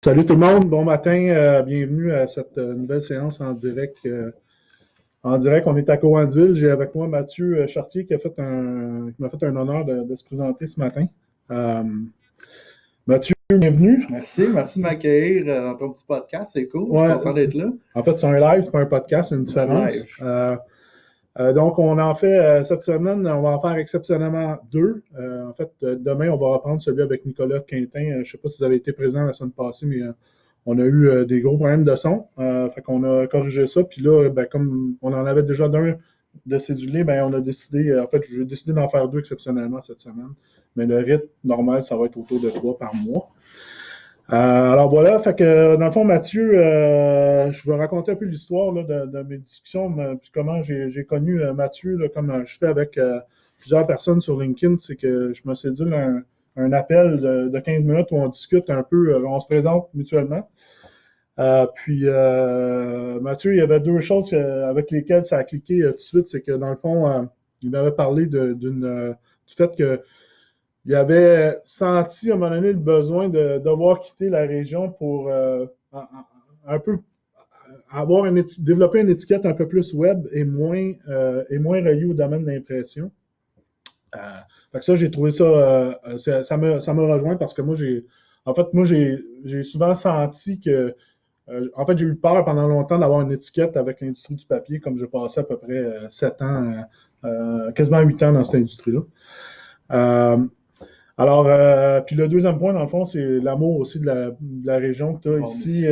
Salut tout le monde, bon matin, bienvenue à cette nouvelle séance en direct. On est à Cowansville. J'ai avec moi Mathieu Chartier qui m'a fait un honneur de se présenter ce matin. Euh, Mathieu, bienvenue. Merci de m'accueillir dans ton petit podcast, c'est cool, je suis Ouais, content d'être là. en fait, c'est un live, c'est pas un podcast, c'est une Un live. différence. Donc, on en fait cette semaine, on va en faire exceptionnellement deux. Demain, on va reprendre celui avec Nicolas Quintin. Je ne sais pas si vous avez été présent la semaine passée, mais on a eu des gros problèmes de son. Fait qu'on a corrigé ça. Puis là, ben, comme on en avait déjà d'un de cédulé, ben, on a décidé, j'ai décidé d'en faire deux exceptionnellement cette semaine. Mais le rythme normal, ça va être autour de trois par mois. Alors voilà, fait que dans le fond, Mathieu, je vais raconter un peu l'histoire là, de mes discussions, puis comment j'ai connu Mathieu, là, comme je fais avec plusieurs personnes sur LinkedIn, c'est que je me cédule un appel de 15 minutes où on discute un peu, on se présente mutuellement. Mathieu, il y avait deux choses avec lesquelles ça a cliqué tout de suite, c'est que dans le fond, il m'avait parlé du fait que il avait senti à un moment donné le besoin de devoir quitter la région pour un peu développer une étiquette un peu plus web et moins reliée au domaine de l'impression. Euh, Fait que ça, j'ai trouvé ça, ça me rejoint parce que moi, j'ai souvent senti que, j'ai eu peur pendant longtemps d'avoir une étiquette avec l'industrie du papier, comme j'ai passé à peu près 7 ans, quasiment 8 ans dans cette industrie-là. Euh, Puis le deuxième point, dans le fond, c'est l'amour aussi de la région que tu as ici.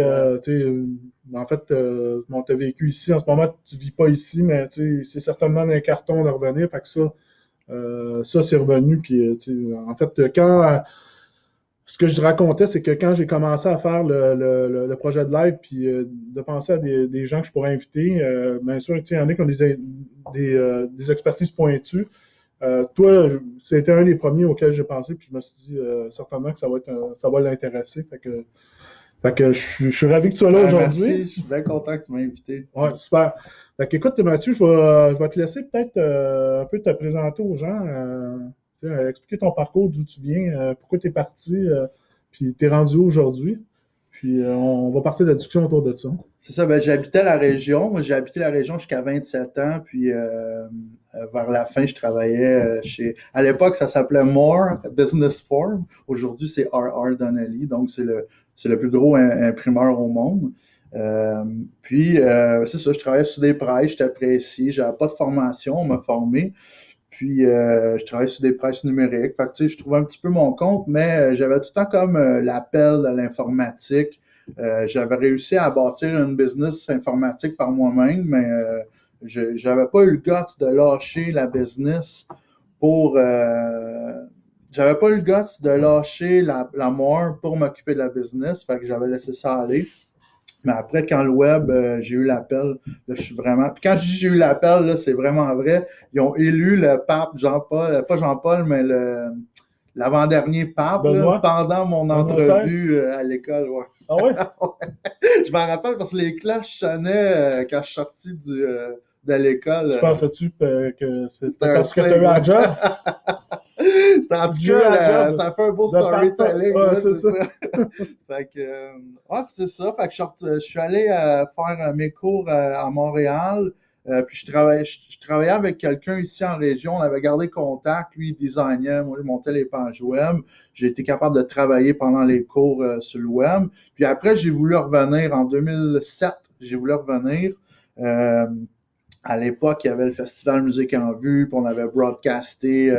En fait, tu as vécu ici. En ce moment, tu vis pas ici, mais c'est certainement un carton de revenir. Fait que ça c'est revenu. Puis, en fait, ce que je racontais, c'est que quand j'ai commencé à faire le projet de live, puis de penser à des gens que je pourrais inviter, bien sûr, il y en a qui ont des expertises pointues. Toi, c'était un des premiers auxquels j'ai pensé, puis je me suis dit certainement que ça va l'intéresser. Je suis ravi que tu sois là aujourd'hui. Merci, je suis bien content que tu m'aies invité. Ouais, super. Fait que, écoute, Mathieu, je vais te laisser peut-être un peu te présenter aux gens, expliquer ton parcours, d'où tu viens, pourquoi tu es parti, puis tu es rendu où aujourd'hui. Puis on va partir de la discussion autour de ça. C'est ça, ben, j'habitais la région. Moi, j'ai habité la région jusqu'à 27 ans, puis vers la fin, je travaillais À l'époque, ça s'appelait More Business Form. Aujourd'hui, c'est R.R. Donnelly, donc c'est le plus gros imprimeur au monde. C'est ça, je travaillais sur des prêts, j'étais précis, j'avais pas de formation, on m'a formé. Puis, je travaillais sur des presses numériques. Fait que, tu sais, je trouvais un petit peu mon compte, mais j'avais tout le temps comme l'appel de l'informatique. J'avais réussi à bâtir une business informatique par moi-même, mais j'avais pas eu le guts de lâcher la business pour... j'avais pas eu le guts de lâcher l'amour pour m'occuper de la business. Fait que j'avais laissé ça aller. Mais après, quand le web, j'ai eu l'appel, là, je suis vraiment. Puis quand je dis j'ai eu l'appel, là, c'est vraiment vrai. Ils ont élu le pape Jean-Paul, pas Jean-Paul, mais l'avant-dernier pape, là, Benoît, pendant mon Benoît XVI. entrevue à l'école. Ouais. Ah ouais? Je m'en rappelle parce que les cloches sonnaient quand je suis sorti de l'école. Tu pensais-tu que C'était c'était un parce que tu as eu signe. un job? C'était en tout J'ai eu un cas, job ça fait un beau de partant. storytelling, Ouais, là, c'est c'est ça. ça. Fait que, ouais, c'est ça. Fait que je suis allé faire mes cours à Montréal. Puis je travaillais avec quelqu'un ici en région. On avait gardé contact. Lui, il designait. Moi, je montais les pages web. J'ai été capable de travailler pendant les cours sur le web. Puis après, j'ai voulu revenir en 2007. J'ai voulu revenir. Euh, à l'époque, il y avait le Festival Musique en Vue, puis on avait broadcasté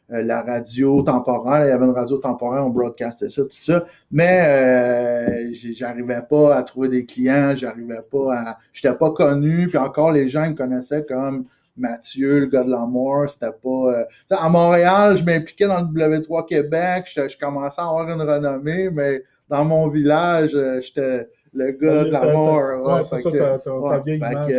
la radio temporaire. Il y avait une radio temporaire, on broadcastait ça, tout ça. Mais j'arrivais pas à trouver des clients, j'étais pas connu, puis encore les gens me connaissaient comme Mathieu, le gars de l'amour. C'était pas. À Montréal, je m'impliquais dans le W3 Québec, je commençais à avoir une renommée, mais dans mon village, j'étais le gars de l'amour. Ouais, c'est ça, ta vieille image.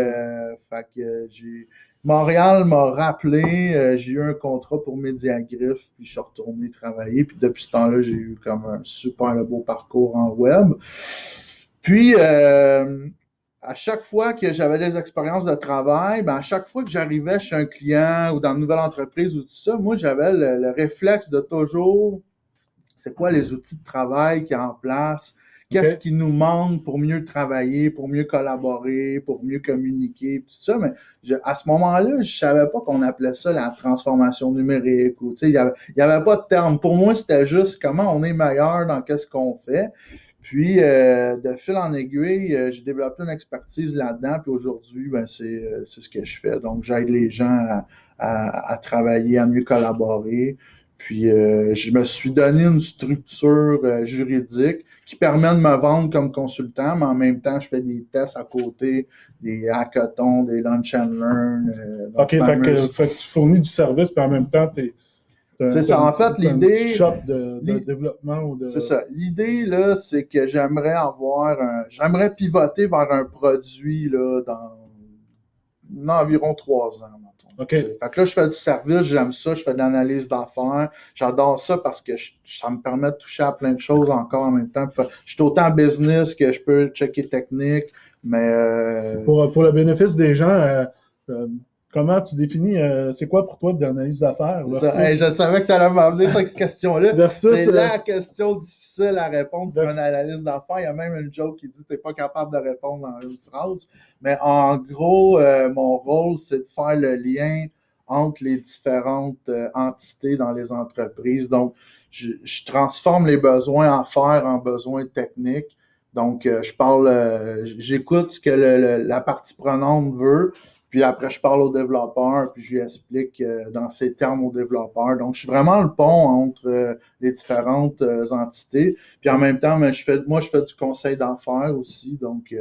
Montréal m'a rappelé, j'ai eu un contrat pour Mediagriffe, puis je suis retourné travailler. Puis depuis ce temps-là, j'ai eu comme un super beau parcours en web. Puis, à chaque fois que j'avais des expériences de travail, ben à chaque fois que j'arrivais chez un client ou dans une nouvelle entreprise ou tout ça, moi, j'avais le réflexe de toujours, c'est quoi les outils de travail qui est en place, qu'est-ce qui nous manque pour mieux travailler, pour mieux collaborer, pour mieux communiquer, tout ça. Mais à ce moment-là, je savais pas qu'on appelait ça la transformation numérique. Ou, il y avait pas de terme. Pour moi, c'était juste comment on est meilleur dans qu'est-ce qu'on fait. Puis, de fil en aiguille, j'ai développé une expertise là-dedans. Puis aujourd'hui, ben, c'est ce que je fais. Donc, j'aide les gens à travailler, à mieux collaborer. Puis, je me suis donné une structure juridique qui permet de me vendre comme consultant, mais en même temps, je fais des tests à côté, des hackathons, des lunch and learn. OK, fait que tu fournis du service, puis en même temps, c'est ça. En fait, l'idée. Shop de développement ou de. C'est ça. L'idée, là, c'est que j'aimerais pivoter vers un produit, là, dans environ 3 ans, mettons. OK. Fait que là, je fais du service, j'aime ça, je fais de l'analyse d'affaires. J'adore ça parce que ça me permet de toucher à plein de choses encore en même temps. Je suis autant business que je peux checker technique, mais. Pour le bénéfice des gens, comment tu définis, c'est quoi pour toi de l'analyse d'affaires? Hey, je savais que tu allais m'amener cette question-là. C'est la question difficile à répondre pour une analyse d'affaires. Il y a même une joke qui dit que tu n'es pas capable de répondre dans une phrase. Mais en gros, mon rôle, c'est de faire le lien entre les différentes entités dans les entreprises. Donc, je transforme les besoins affaires en besoins techniques. Donc, j'écoute ce que la partie prenante veut. Puis après, je parle au développeur, puis je lui explique dans ces termes au développeur. Donc, je suis vraiment le pont entre les différentes entités. Puis en même temps, je fais du conseil d'affaires aussi. Donc,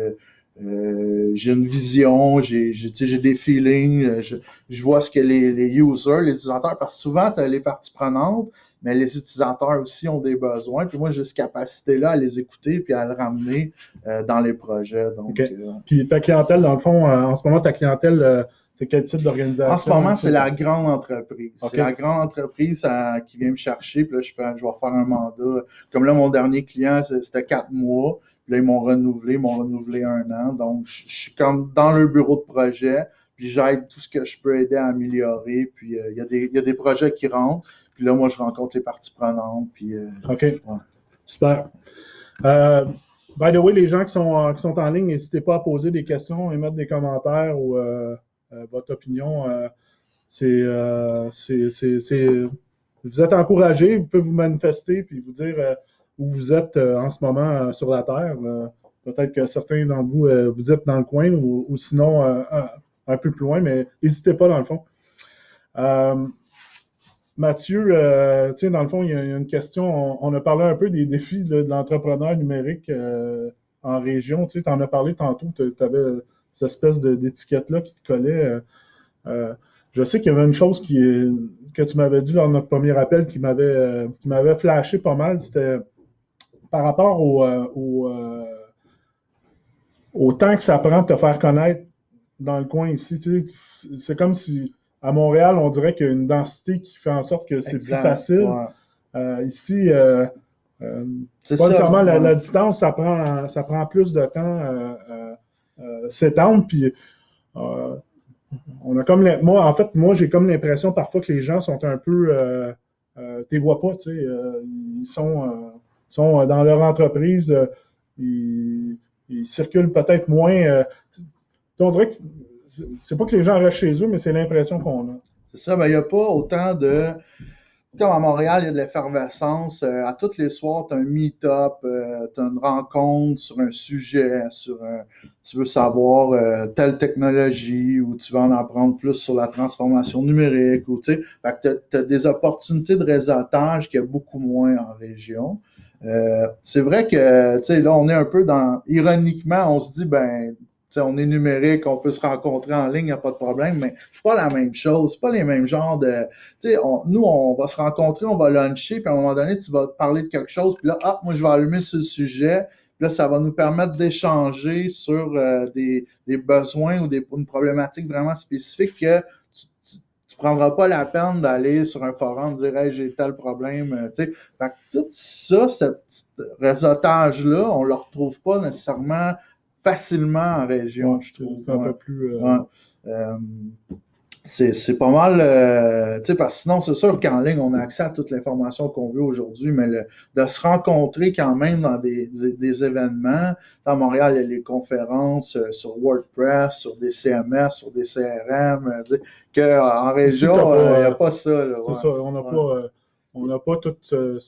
j'ai une vision, j'ai des feelings, je vois ce que les users, les utilisateurs, parce que souvent, tu as les parties prenantes, mais les utilisateurs aussi ont des besoins. Puis moi, j'ai cette capacité-là à les écouter puis à le ramener dans les projets. Donc, okay. Puis ta clientèle, dans le fond, en ce moment, ta clientèle, c'est quel type d'organisation? En ce moment, c'est la grande entreprise. Okay. C'est la grande entreprise qui vient me chercher. Puis là, je vais faire un mandat. Comme là, mon dernier client, c'était 4 mois. Puis là, ils m'ont renouvelé 1 an. Donc, je suis comme dans le bureau de projet. Puis j'aide tout ce que je peux aider à améliorer. Puis il y a des projets qui rentrent. Puis là, moi, je rencontre les parties prenantes. Puis, OK. Ouais. Super. By the way, les gens qui sont en ligne, n'hésitez pas à poser des questions et mettre des commentaires ou votre opinion. Vous êtes encouragés, vous pouvez vous manifester puis vous dire où vous êtes en ce moment sur la Terre. Peut-être que certains d'entre vous, vous êtes dans le coin ou sinon un peu plus loin, mais n'hésitez pas dans le fond. Mathieu, dans le fond, il y a une question. On a parlé un peu des défis de l'entrepreneur numérique en région. Tu en as parlé tantôt. Tu avais cette espèce d'étiquette-là qui te collait. Je sais qu'il y avait une chose que tu m'avais dit lors de notre premier appel qui m'avait flashé pas mal. C'était par rapport au temps que ça prend de te faire connaître dans le coin ici. C'est comme si à Montréal, on dirait qu'il y a une densité qui fait en sorte que c'est plus facile. Ouais. Ici, pas nécessairement la distance, ça prend plus de temps s'étendre. Puis, on a comme moi, j'ai comme l'impression parfois que les gens sont un peu, t'es vois pas, tu sais, ils sont dans leur entreprise, ils circulent peut-être moins. On dirait que c'est pas que les gens restent chez eux, mais c'est l'impression qu'on a. C'est ça, il n'y a pas autant de... Comme à Montréal, il y a de l'effervescence. À tous les soirs, tu as un meet-up, tu as une rencontre sur un sujet, tu veux savoir telle technologie ou tu veux en apprendre plus sur la transformation numérique. Ou, tu as des opportunités de réseautage qu'il y a beaucoup moins en région. C'est vrai que là, on est un peu ironiquement, on se dit, on est numérique, on peut se rencontrer en ligne, il n'y a pas de problème, mais c'est pas la même chose, c'est pas les mêmes genres de... Nous, on va se rencontrer, on va luncher, puis à un moment donné, tu vas te parler de quelque chose, puis là, moi, je vais allumer sur le sujet, puis là, ça va nous permettre d'échanger sur des besoins ou une problématique vraiment spécifique que tu prendras pas la peine d'aller sur un forum dire hey, j'ai tel problème. Fait que tout ça, ce petit réseautage-là, on le retrouve pas nécessairement facilement en région, je trouve. C'est un peu plus... C'est pas mal, tu sais, parce que sinon, c'est sûr qu'en ligne, on a accès à toute l'information qu'on veut aujourd'hui, mais de se rencontrer quand même dans des événements. À Montréal, il y a les conférences sur WordPress, sur des CMS, sur des CRM, tu sais, qu'en Ici, t'as région, il n'y a pas, pas ça, là, c'est ouais. ça, Ouais. on n'a pas tout ce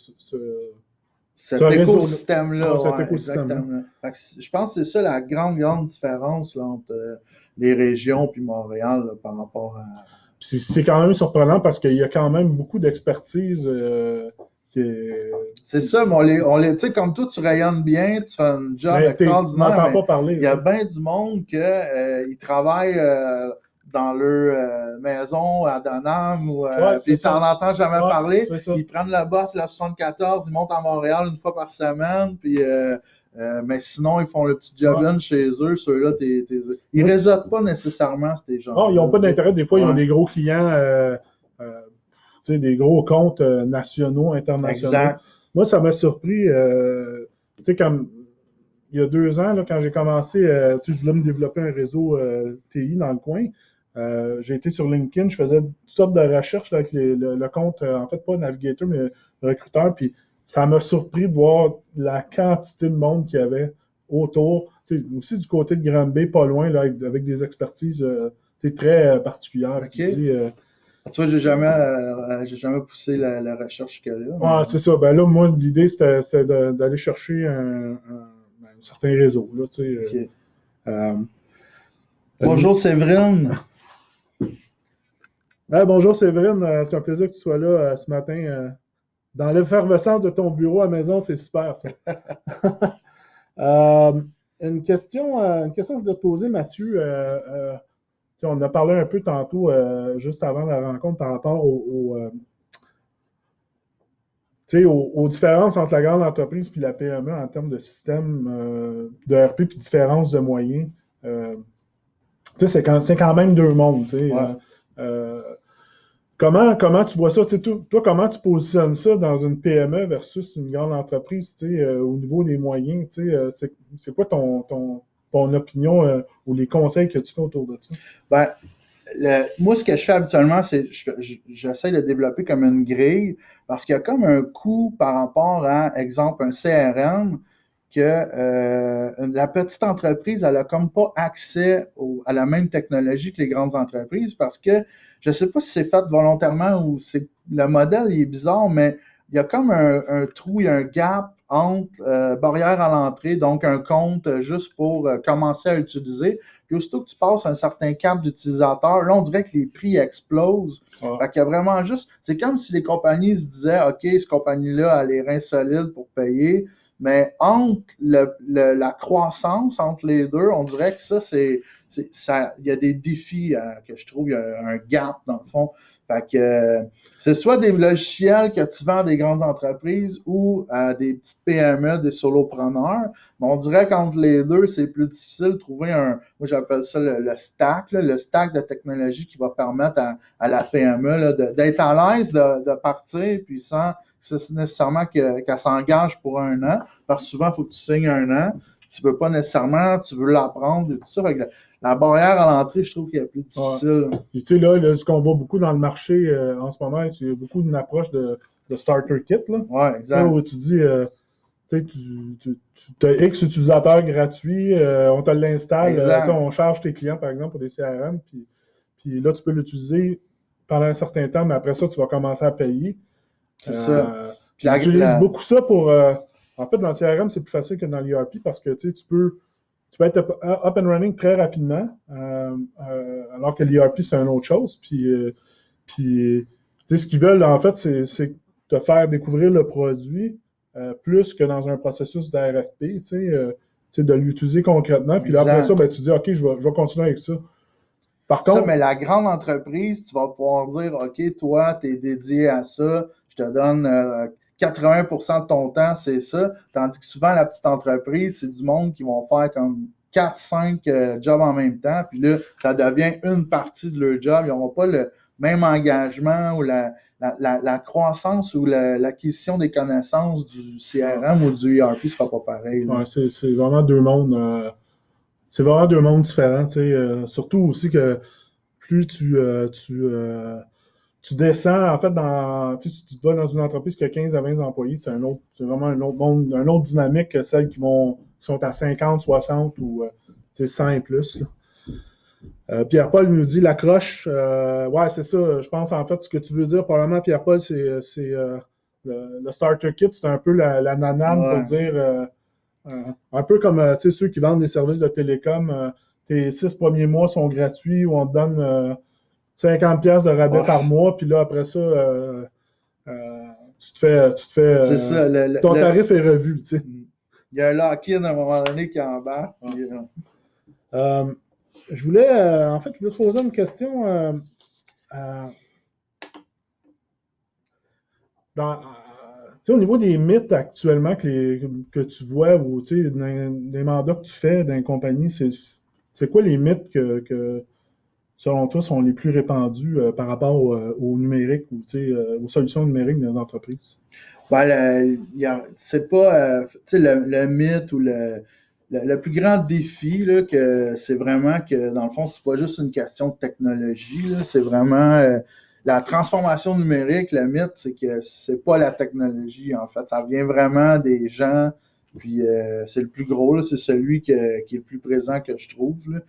Cet réseau-là, écosystème-là, cet ouais, écosystème-là. exactement. Fait que je pense que c'est ça la grande, grande différence là, entre les régions puis Montréal là, par rapport à. C'est quand même surprenant parce qu'il y a quand même beaucoup d'expertise qui C'est ça, mais tu sais, comme toi, tu rayonnes bien, tu fais un job mais tu extraordinaire, n'entends mais pas parler, il y a tu sais. bien du monde que ils travaillent dans leur maison à Donham ou Ouais, c'est puis t'en ça. entends jamais Ouais, parler. c'est ça. Ils prennent le bus la 74, ils montent à Montréal une fois par semaine, puis mais sinon ils font le petit Ouais. job-in chez eux, ceux-là, ils Ouais. réseautent pas nécessairement ces Non, ils n'ont gens-là, pas tu sais. d'intérêt. Des fois, ils ont Ouais, des gros clients, tu sais, des gros comptes nationaux, internationaux. exact. Moi, ça m'a surpris, tu sais, comme il y a 2 ans, là, quand j'ai commencé, tu sais, je voulais me développer un réseau TI dans le coin. J'ai été sur LinkedIn, je faisais toutes sortes de recherches là, avec le compte, en fait, pas Navigator, mais recruteur, puis ça m'a surpris de voir la quantité de monde qu'il y avait autour. Tu sais, aussi du côté de Granby, pas loin, là, avec des expertises tu sais, très particulières. Puis, tu OK. sais, Tu vois, j'ai jamais poussé la recherche que là, mais. ouais, c'est ça. Ben là, moi, l'idée, c'était d'aller chercher un certain réseau. Là, tu sais, OK. euh, Bonjour Séverine. bonjour Séverine, c'est un plaisir que tu sois là ce matin. Dans l'effervescence de ton bureau à la maison, c'est super ça. Euh, une question que je voulais te poser, Mathieu. On en a parlé un peu tantôt, juste avant la rencontre, par rapport aux différences entre la grande entreprise et la PME en termes de système de RP et différence de moyens. C'est quand même deux mondes. Ouais. Euh, comment tu vois ça? Toi, comment tu positionnes ça dans une PME versus une grande entreprise au niveau des moyens? C'est quoi ton opinion ou les conseils que tu fais autour de ça? Ben, moi, ce que je fais habituellement, c'est j'essaie de développer comme une grille parce qu'il y a comme un coût par rapport à, exemple, un CRM que la petite entreprise, elle a comme pas accès à la même technologie que les grandes entreprises parce que je sais pas si c'est fait volontairement ou c'est le modèle il est bizarre, mais il y a comme un trou, il y a un gap entre barrière à l'entrée, donc un compte juste pour commencer à utiliser. Puis aussitôt que tu passes un certain cap d'utilisateur, là, on dirait que les prix explosent. Ah, Fait qu'il y a vraiment juste. C'est comme si les compagnies se disaient OK, cette compagnie-là a les reins solides pour payer. Mais entre la croissance entre les deux, on dirait que ça, il y a des défis que je trouve, il y a un gap dans le fond. Fait que c'est soit des logiciels que tu vends à des grandes entreprises ou à des petites PME, des solopreneurs. Mais on dirait qu'entre les deux, c'est plus difficile de trouver moi j'appelle ça le stack, là, le stack de technologie qui va permettre à la PME là, d'être à l'aise de partir, puis sans c'est nécessairement qu'elle s'engage pour un an, parce que souvent, il faut que tu signes un an. Tu veux pas nécessairement, tu veux l'apprendre et tout ça. Fait que la barrière à l'entrée, je trouve qu'elle est plus ouais. difficile. Puis, tu sais, là, ce qu'on voit beaucoup dans le marché en ce moment, c'est beaucoup d'une approche de starter kit. Là, Ouais, où exact. tu dis, tu sais, tu as X utilisateurs gratuits, on te l'installe, Exact. on charge tes clients, par exemple, pour des CRM, puis là, tu peux l'utiliser pendant un certain temps, mais après ça, tu vas commencer à payer. C'est ça. Puis J'utilise beaucoup ça pour. En fait, dans le CRM, c'est plus facile que dans l'ERP parce que tu peux être up and running très rapidement, alors que l'ERP, c'est une autre chose. Puis ce qu'ils veulent, en fait, c'est te faire découvrir le produit plus que dans un processus d'RFP, de l'utiliser concrètement. Puis là, après ça, exact. ben, tu dis, OK, je vais continuer avec ça. Par Ça, contre, mais la grande entreprise, tu vas pouvoir dire, OK, toi, tu es dédié à ça, je te donne 80% de ton temps, c'est ça. Tandis que souvent, la petite entreprise, c'est du monde qui vont faire comme 4-5 jobs en même temps, puis là, ça devient une partie de leur job. Ils n'auront pas le même engagement ou la croissance ou l'acquisition des connaissances du CRM ou du ERP ne sera pas pareil. Là. ouais, c'est vraiment deux mondes. C'est vraiment deux mondes différents. Surtout aussi que plus tu descends, en fait, si tu vas dans une entreprise qui a 15 à 20 employés, c'est vraiment un autre monde, un autre dynamique que celles qui sont à 50, 60 ou 100 et plus. Pierre-Paul nous dit l'accroche. Ouais, c'est ça. Je pense, en fait, ce que tu veux dire, probablement, Pierre-Paul, c'est le starter kit, c'est un peu la nanane pour dire, un peu comme ceux qui vendent des services de télécom, tes 6 premiers mois sont gratuits ou on te donne 50$ de rabais par mois, puis là, après ça, tu te fais C'est ça, ton tarif est revu, tu sais. Il y a un lock-in à un moment donné qui embarque. Je voulais te poser une question. Au niveau des mythes actuellement que tu vois ou des mandats que tu fais dans les compagnies, c'est quoi les mythes que selon toi sont les plus répandus par rapport au numérique ou aux solutions numériques dans les entreprises? Ben, c'est pas le mythe ou le plus grand défi, là, que c'est vraiment que, dans le fond, c'est pas juste une question de technologie, là, c'est vraiment la transformation numérique. Le mythe, c'est que c'est pas la technologie, en fait. Ça vient vraiment des gens, puis c'est le plus gros, là, c'est celui qui est le plus présent que je trouve, là.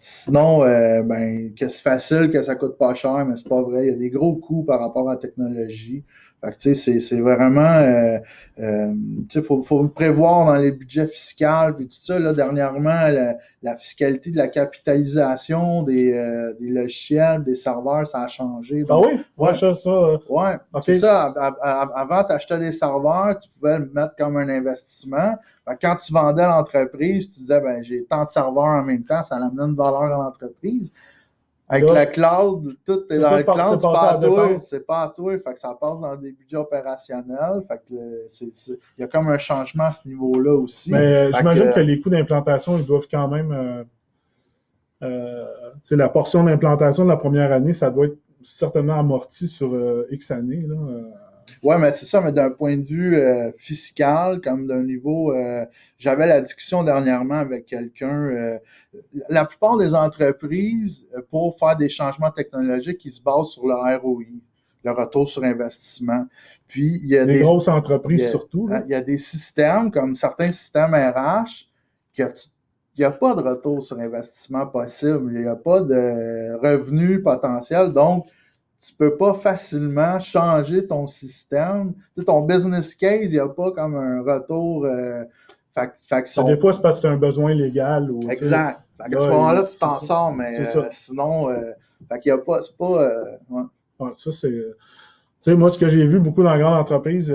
Sinon, que c'est facile, que ça coûte pas cher, mais c'est pas vrai. Il y a des gros coûts par rapport à la technologie. Fait que, tu sais, c'est vraiment, tu sais, faut le prévoir dans les budgets fiscaux, puis tout ça. Là, dernièrement, la fiscalité de la capitalisation des logiciels, des serveurs, ça a changé. Ah Donc, oui? Ouais, ça. Ouais, okay. C'est ça. Avant, tu achetais des serveurs, tu pouvais le mettre comme un investissement. Quand tu vendais l'entreprise, tu disais, j'ai tant de serveurs en même temps, ça amenait une valeur à l'entreprise. Avec le cloud, tout est dans le cloud, c'est pas à toi, fait que ça passe dans des budgets opérationnels, fait que il y a comme un changement à ce niveau-là aussi. Mais j'imagine que les coûts d'implantation, ils doivent quand même, la portion d'implantation de la première année, ça doit être certainement amorti sur X années, là. Ouais, mais c'est ça, mais d'un point de vue fiscal, comme d'un niveau, j'avais la discussion dernièrement avec quelqu'un. La plupart des entreprises, pour faire des changements technologiques, ils se basent sur le ROI, le retour sur investissement. Puis il y a les grosses entreprises surtout. Il y a des systèmes, comme certains systèmes RH, il n'y a pas de retour sur investissement possible, il n'y a pas de revenu potentiel, donc tu peux pas facilement changer ton système. Tu sais, ton business case, il n'y a pas comme un retour. Des fois, c'est parce que c'est un besoin légal. Ou, exact. À ce moment-là, tu t'en sors, mais sinon, qu'il y a pas, c'est pas. Ouais, ça, c'est. Tu sais, moi, ce que j'ai vu beaucoup dans les grandes entreprises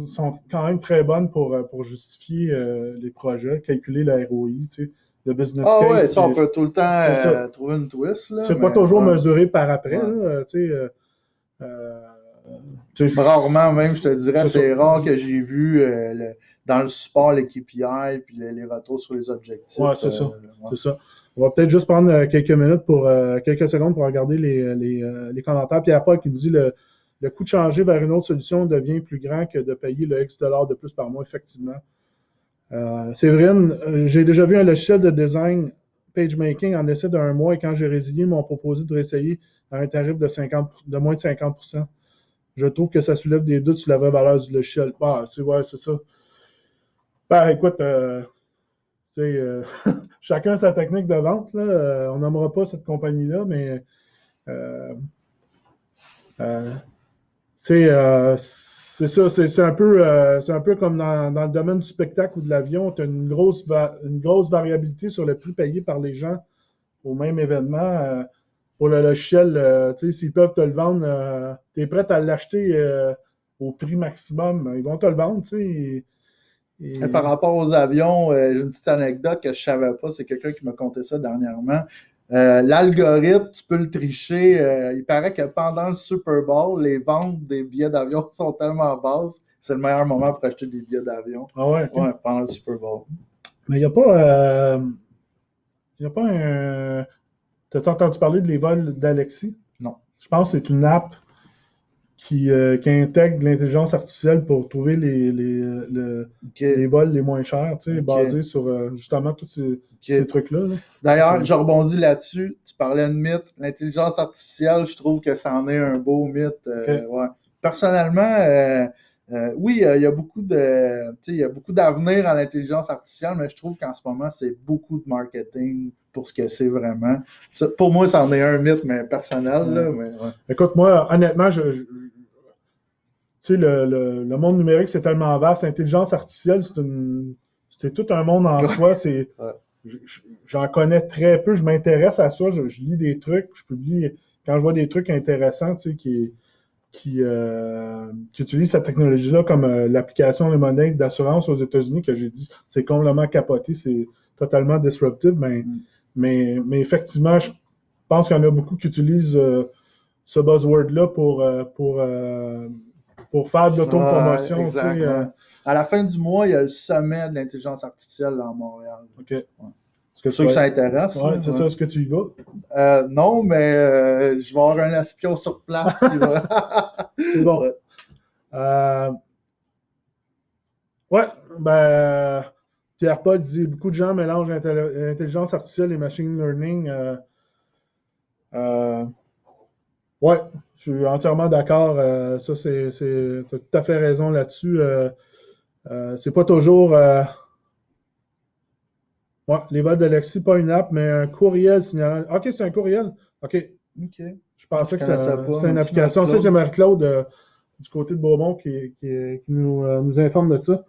sont quand même très bonnes pour justifier les projets, calculer la ROI, tu sais, le business case. Ah ouais, ça, on peut tout le temps trouver une twist. Là, c'est pas toujours mesuré par après, là, tu sais. Rarement même, je te dirais, c'est rare que j'ai vu dans le support les KPI puis les retours sur les objectifs. Ouais, c'est ça. C'est ça. On va peut-être juste prendre quelques secondes pour regarder les commentaires. Pierre-Paul qui nous dit le coût de changer vers une autre solution devient plus grand que de payer le X $ de plus par mois, effectivement. Séverine, j'ai déjà vu un logiciel de design PageMaking en essai d'un mois et quand j'ai résilié, ils m'ont proposé de réessayer à un tarif de moins de 50%. Je trouve que ça soulève des doutes sur la vraie valeur du logiciel. C'est ça. Écoute, chacun sa technique de vente. Là. On n'aimera pas cette compagnie-là, mais c'est ça. C'est un peu comme dans le domaine du spectacle ou de l'avion. Tu as une grosse variabilité sur le prix payé par les gens au même événement. Pour le logiciel, s'ils peuvent te le vendre, tu es prêt à l'acheter au prix maximum. Ils vont te le vendre, Et par rapport aux avions, une petite anecdote que je savais pas, c'est quelqu'un qui m'a conté ça dernièrement. L'algorithme, tu peux le tricher. Il paraît que pendant le Super Bowl, les ventes des billets d'avion sont tellement basses, c'est le meilleur moment pour acheter des billets d'avion. Ah ouais? Okay. Ouais, pendant le Super Bowl. Mais il n'y a pas un. T'as entendu parler de les vols d'Alexis? Non. Je pense que c'est une app qui intègre l'intelligence artificielle pour trouver OK. les vols les moins chers, tu sais, OK. basés sur justement tous ces OK. trucs-là. Là. D'ailleurs, je rebondis là-dessus. Tu parlais de mythe. L'intelligence artificielle, je trouve que c'en est un beau mythe. OK. Ouais. Personnellement, oui, il y a beaucoup de, tu sais, il y a beaucoup d'avenir à l'intelligence artificielle, mais je trouve qu'en ce moment, c'est beaucoup de marketing pour ce que c'est vraiment. Ça, pour moi, c'en est un mythe, mais personnel, là, mais ouais. Écoute, moi, honnêtement, tu sais, le monde numérique, c'est tellement vaste. L'intelligence artificielle, c'est tout un monde en soi. Ouais. J'en connais très peu. Je m'intéresse à ça. Je lis des trucs. Je publie quand je vois des trucs intéressants, tu sais, qui utilisent cette technologie-là comme l'application des monnaies d'assurance aux États-Unis, que j'ai dit, c'est complètement capoté, c'est totalement disruptive. Mais effectivement, je pense qu'il y en a beaucoup qui utilisent ce buzzword-là pour faire de l'autopromotion. Exactement. À la fin du mois, il y a le sommet de l'intelligence artificielle à Montréal. OK. Ouais. C'est sûr que ça intéresse. Ouais, c'est ça. Est-ce que tu y vas? Non, mais je vais avoir un espion sur place qui va. C'est bon. Ouais. Ouais, ben, Pierre Paul dit beaucoup de gens mélangent intelligence artificielle et machine learning. Ouais, je suis entièrement d'accord. Ça, tu as tout à fait raison là-dessus. C'est pas toujours. Ouais, les vols de Lexi, pas une app, mais un courriel signalant. OK, c'est un courriel. OK. OK. Je pensais que connaissais pas. c'était une Merci, application. Marie-Claude. Ça, c'est Marie-Claude du côté de Bourbon qui nous informe de ça.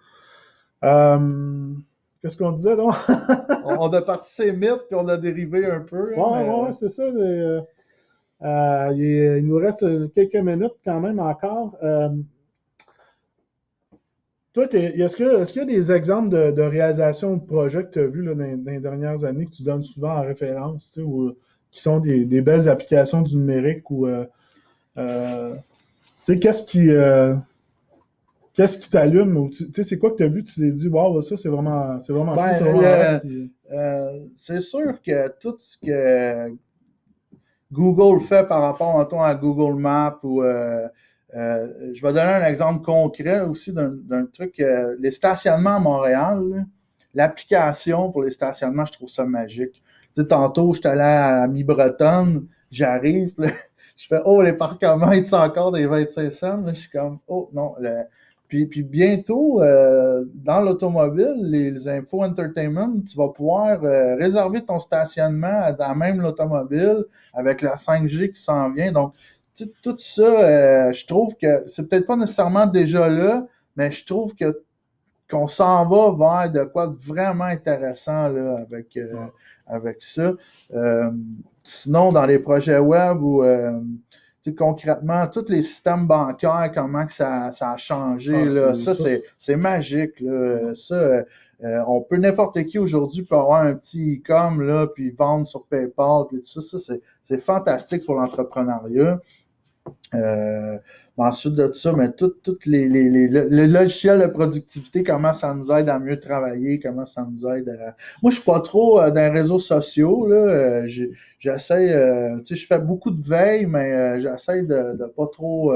Qu'est-ce qu'on disait donc? On a parti ces mythes, puis on a dérivé un peu. Ouais, c'est ça. Il nous reste quelques minutes quand même encore. Toi, est-ce qu'il y a des exemples de réalisation de projets que tu as vus là, dans les dernières années que tu donnes souvent en référence, tu sais, qui sont des belles applications du numérique ou tu sais, qu'est-ce qui t'allume ou tu sais, c'est quoi que tu as vu, tu t'es dit, waouh, ça c'est vraiment cool, c'est vraiment hot, puis- C'est sûr que tout ce que Google fait par rapport mettons, à Google Maps ou je vais donner un exemple concret aussi d'un truc, les stationnements à Montréal, là, l'application pour les stationnements, je trouve ça magique. Tu sais, tantôt, je suis allé à Mi-Bretonne, j'arrive, là, je fais oh, les parcements, ils sont encore des 25 cents, là, je suis comme oh non, puis bientôt, dans l'automobile, les infos entertainment, tu vas pouvoir réserver ton stationnement dans même l'automobile avec la 5G qui s'en vient. Donc, tout ça, je trouve que c'est peut-être pas nécessairement déjà là, mais je trouve que qu'on s'en va vers de quoi de vraiment intéressant là, avec ça. Euh, Sinon, dans les projets web ou concrètement, tous les systèmes bancaires, comment que ça a changé, là, c'est magique. Là. Ça, on peut n'importe qui aujourd'hui peut avoir un petit e-com là, puis vendre sur PayPal, puis tout ça, c'est fantastique pour l'entrepreneuriat. Ensuite de ça, mais tous les logiciels de productivité, comment ça nous aide à mieux travailler, comment ça nous aide à... Moi, je suis pas trop dans les réseaux sociaux, là. J'essaie, tu sais, je fais beaucoup de veille, mais j'essaie de pas trop...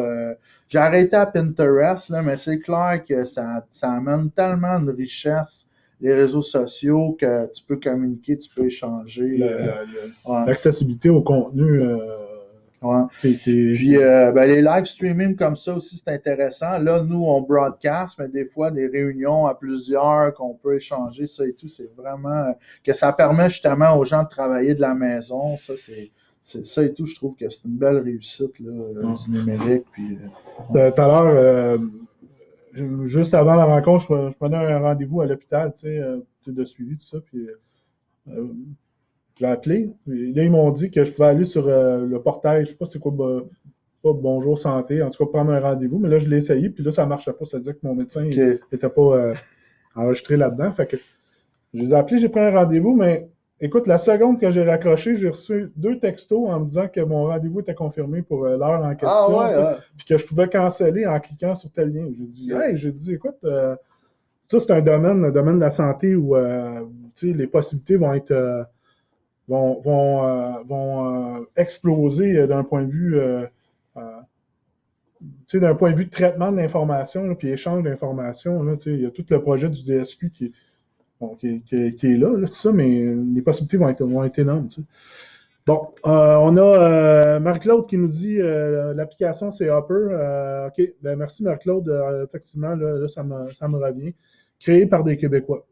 j'ai arrêté à Pinterest, là, mais c'est clair que ça amène tellement de richesse, les réseaux sociaux, que tu peux communiquer, tu peux échanger. L'accessibilité au contenu... Ouais. Puis les live streaming comme ça aussi, c'est intéressant. Là, nous, on broadcast, mais des fois, des réunions à plusieurs qu'on peut échanger, ça et tout, c'est vraiment que ça permet justement aux gens de travailler de la maison. Ça, c'est ça et tout, je trouve que c'est une belle réussite là, du numérique. Puis, tout à l'heure, juste avant la rencontre, je prenais un rendez-vous à l'hôpital, tu sais, de suivi, tout ça, puis j'ai appelé. Et là, ils m'ont dit que je pouvais aller sur le portail, je sais pas c'est quoi, pas Bonjour Santé, en tout cas prendre un rendez-vous, mais là, je l'ai essayé, puis là, ça marchait pas. Ça veut dire que mon médecin n'était pas enregistré là-dedans. Fait que je les ai appelés, j'ai pris un rendez-vous, mais écoute, la seconde que j'ai raccroché, j'ai reçu 2 textos en me disant que mon rendez-vous était confirmé pour l'heure en question, puis que je pouvais canceller en cliquant sur tel lien. J'ai dit, écoute, ça, c'est un domaine, le domaine de la santé où les possibilités vont être vont exploser d'un point de vue d'un point de vue de traitement de l'information, là, puis échange d'informations, là, il y a tout le projet du DSQ qui est là, tout ça, mais les possibilités vont être énormes. Tu sais. Bon, on a Marc-Claude qui nous dit l'application c'est Hopper. OK, ben merci Marc-Claude. Effectivement, là, ça me revient. Créé par des Québécois.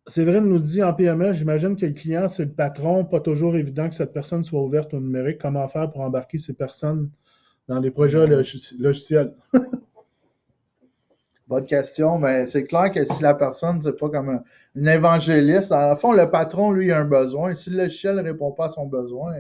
Séverine nous dit en PME, j'imagine que le client, c'est le patron, pas toujours évident que cette personne soit ouverte au numérique. Comment faire pour embarquer ces personnes dans les projets logiciels? Bonne question, mais c'est clair que si la personne, c'est pas comme un évangéliste, dans le fond, le patron, lui, a un besoin. Si le logiciel ne répond pas à son besoin,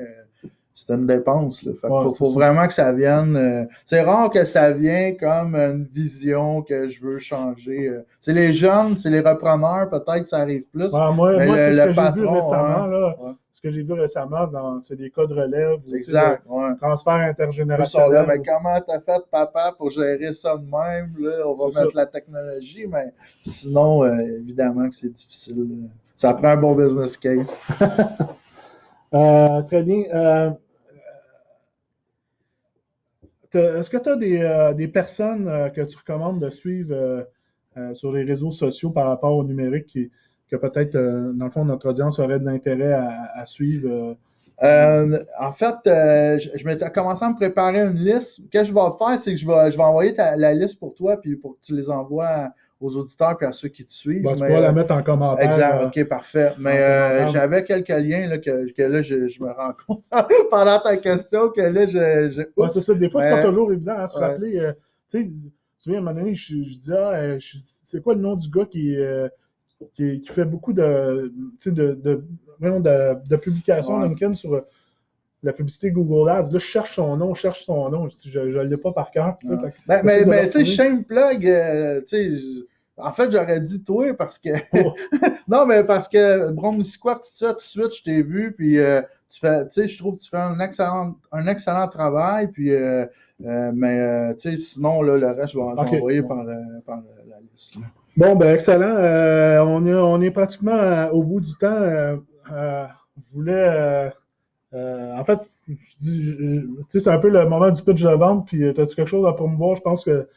c'est une dépense. Là. Fait qu'il faut vraiment que ça vienne. C'est rare que ça vienne comme une vision que je veux changer. C'est les jeunes, c'est les repreneurs, peut-être que ça arrive plus. Moi, c'est ce que j'ai vu récemment. Ouais. Ce que j'ai vu récemment, c'est des cas de relève. Exact. Transfert intergénérationnel. Mais comment t'as fait, papa, pour gérer ça de même? Là? On va mettre la technologie, mais sinon, évidemment que c'est difficile. Là. Ça prend un bon business case. Très bien. Est-ce que tu as des personnes que tu recommandes de suivre sur les réseaux sociaux par rapport au numérique que peut-être, dans le fond, notre audience aurait de l'intérêt à suivre? En fait, je m'étais commencé à me préparer une liste. Ce que je vais faire, c'est que je vais envoyer la liste pour toi, puis pour que tu les envoies aux auditeurs et à ceux qui te suivent. Tu pourras la mettre en commentaire. Exact, ok, parfait. Mais j'avais quelques liens là, que là, je me rends compte pendant ta question que là, c'est ça. Des fois, c'est pas toujours évident à se rappeler. Tu sais, à un moment donné, je dis, c'est quoi le nom du gars qui fait beaucoup de publications LinkedIn sur la publicité Google Ads. Là, je cherche son nom. Je ne l'ai pas par cœur. Mais tu sais, Shane Plug, en fait, j'aurais dit toi parce que. Non, mais parce que Bromusquat, tout ça, tout de suite, je t'ai vu, puis je trouve que tu fais un excellent travail, puis. Mais sinon, là, le reste, je vais envoyer par la liste. Là. Bon, ben excellent. On est pratiquement au bout du temps. Je voulais. En fait, c'est un peu le moment du pitch de vente, puis as-tu quelque chose à promouvoir? Je pense que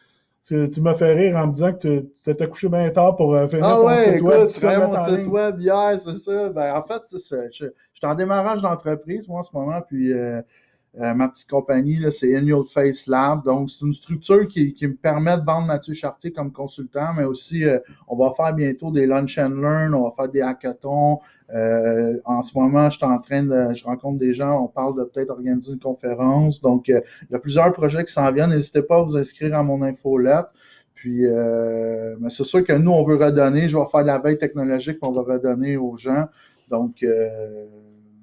tu m'as fait rire en me disant que tu t'étais couché bien tard pour finir ton site web. Tu fais mon site web hier, c'est ça. Ben, en fait, je suis en démarrage d'entreprise, moi, en ce moment, puis ma petite compagnie, là, c'est In Your Face Lab. Donc, c'est une structure qui me permet de vendre Mathieu Chartier comme consultant, mais aussi, on va faire bientôt des lunch and learn, on va faire des hackathons. En ce moment, je rencontre des gens, on parle de peut-être organiser une conférence. Donc, il y a plusieurs projets qui s'en viennent. N'hésitez pas à vous inscrire à mon infolette. Puis, mais c'est sûr que nous, on veut redonner. Je vais faire de la veille technologique, on va redonner aux gens. Donc,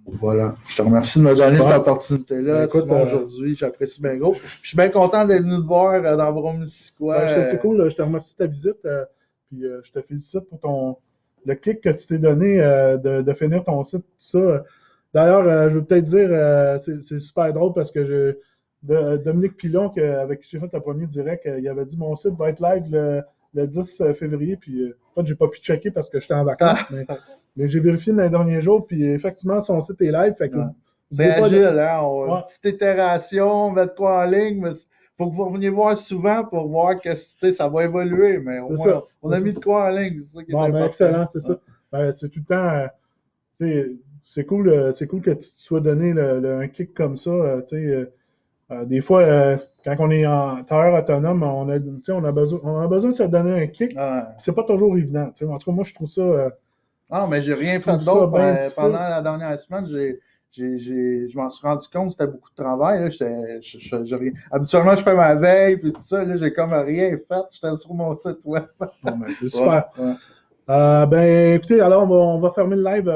voilà. Je te remercie de me donner cette opportunité-là. Aujourd'hui, j'apprécie bien gros. Je suis bien content d'être venu te voir dans Bromusquat. C'est cool. Je te remercie de ta visite. Puis, je te félicite pour le clic que tu t'es donné de finir ton site, tout ça. D'ailleurs, je veux peut-être dire, c'est super drôle parce que Dominique Pilon, avec qui j'ai fait le premier direct, il avait dit mon site va être live le 10 février. Puis, en fait, j'ai pas pu checker parce que j'étais en vacances, mais j'ai vérifié dans les derniers jours. Puis, effectivement, son site est live. Fait que, c'est agile, hein? Petite itération, mettre quoi en ligne, mais faut que vous reveniez voir souvent pour voir que ça va évoluer, mais au moins, on a mis de quoi en ligne. C'est ça qui est important. Excellent, c'est ça. Ben, c'est tout le temps. C'est cool que tu te sois donné un kick comme ça. Des fois, quand on est en travailleur autonome, on a besoin de se donner un kick. C'est pas toujours évident. En tout cas, moi, je trouve ça. Non, mais j'ai rien fait d'autre pendant la dernière semaine. Je m'en suis rendu compte que c'était beaucoup de travail. Là. Habituellement, je fais ma veille puis tout ça. Là, j'ai comme rien fait. J'étais sur mon site web. C'est super. Ben, écoutez, alors on va fermer le live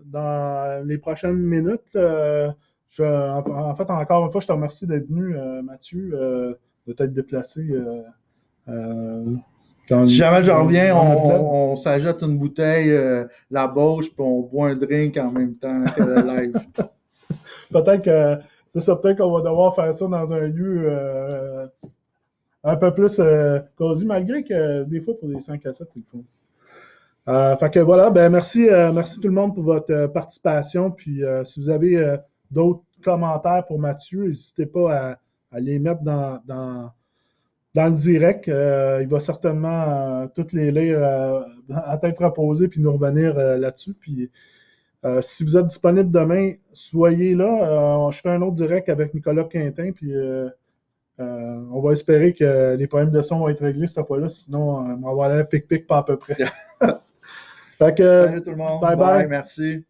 dans les prochaines minutes. En fait, encore une fois, je te remercie d'être venu, Mathieu, de t'être déplacé. Si jamais je reviens, on s'ajoute une bouteille, la bauche, puis on boit un drink en même temps que le live. Peut-être que c'est ça, peut-être qu'on va devoir faire ça dans un lieu un peu plus cosy, malgré que des fois, pour des 5 à 7, ils le font. Fait que voilà, ben merci tout le monde pour votre participation. Puis si vous avez d'autres commentaires pour Mathieu, n'hésitez pas à les mettre dans le direct. Il va certainement toutes les lire à tête reposée puis nous revenir là-dessus. Puis si vous êtes disponible demain, soyez là. Je fais un autre direct avec Nicolas Quintin. Puis on va espérer que les problèmes de son vont être réglés cette fois-là. Sinon, on va aller pic-pic pas à peu près. Fait que, Salut tout le monde. bye Bye, bye. merci.